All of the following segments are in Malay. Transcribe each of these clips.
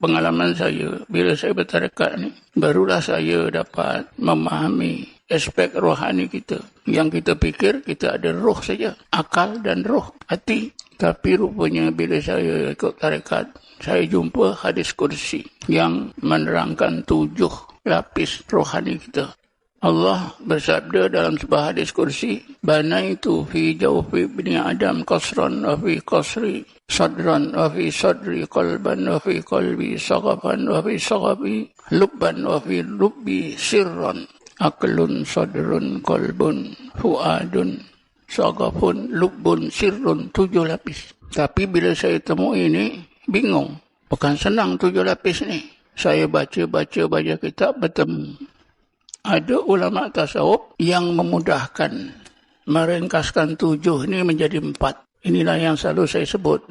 pengalaman saya bila saya bertarekat ni, barulah saya dapat memahami aspek rohani kita. Yang kita fikir kita ada roh saja, akal dan roh, hati. Tapi rupanya bila saya ikut tarekat, saya jumpa hadis kursi yang menerangkan 7 lapis rohani kita. Allah bersabda dalam sebuah hadis kursi, banaitu fi jawfi ibni Adam qasran wa fi qasri sadran wa fi sadri qalban wa fi qalbi saghafan wa fi saghafi lubban wa fi lubbi sirran aklun sadrun qalbun fuadun saghafun lubbun sirrun. 7 lapis. Tapi bila saya temui ini, bingung. Bukan senang 7 lapis ni. Saya baca kitab, bertemu. Ada ulama tasawuf yang memudahkan meringkaskan 7 ini menjadi 4. Inilah yang selalu saya sebut.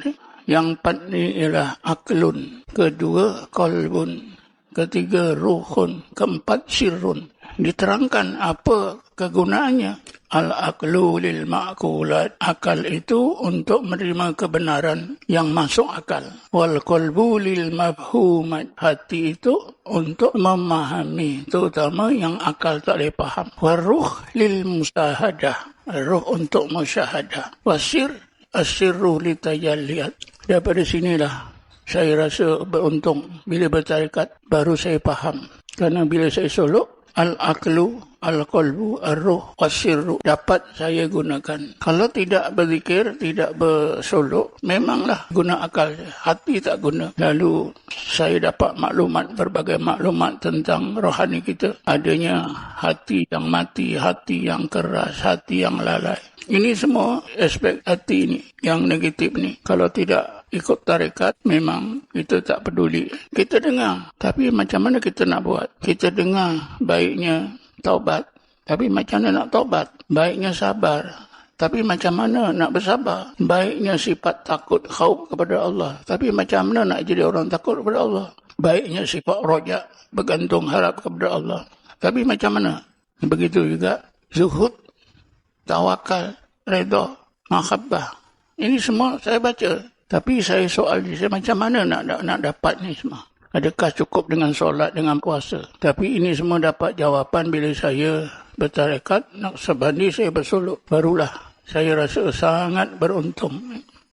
Yang 4 ni ialah aklun, kedua qalbun, ketiga ruhun, keempat sirrun. Diterangkan apa kegunaannya. Al-aqlu lil ma'kulat. Akal itu untuk menerima kebenaran yang masuk akal. Wal qalbu lil mafhumat. Hati itu untuk memahami, terutama yang akal tak boleh faham. Wal ruh lil mustahadah. Ruh untuk musyahadah. Wasir asirru litajalliyat. Daripada sinilah saya rasa beruntung. Bila bertarekat baru saya faham. Kerana bila saya solok, al-aqlu, al-qalbu, ar-ruh, wasirru dapat saya gunakan. Kalau tidak berzikir, tidak bersolok, memanglah guna akal, hati tak guna. Lalu saya dapat maklumat, berbagai maklumat tentang rohani kita. Adanya hati yang mati, hati yang keras, hati yang lalai. Ini semua aspek hati ni, yang negatif ni. Kalau tidak ikut tarekat, memang kita tak peduli. Kita dengar, tapi macam mana kita nak buat? Kita dengar baiknya taubat, tapi macam mana nak taubat? Baiknya sabar, tapi macam mana nak bersabar? Baiknya sifat takut, khauf kepada Allah, tapi macam mana nak jadi orang takut kepada Allah? Baiknya sifat rojak, bergantung harap kepada Allah, tapi macam mana? Begitu juga zuhud, tawakal, redha, mahabbah. Ini semua saya baca. Tapi saya soal saya macam mana nak dapat ni semua? Adakah cukup dengan solat, dengan puasa? Tapi ini semua dapat jawapan bila saya bertarekat, nak sebanding saya bersolok. Barulah saya rasa sangat beruntung.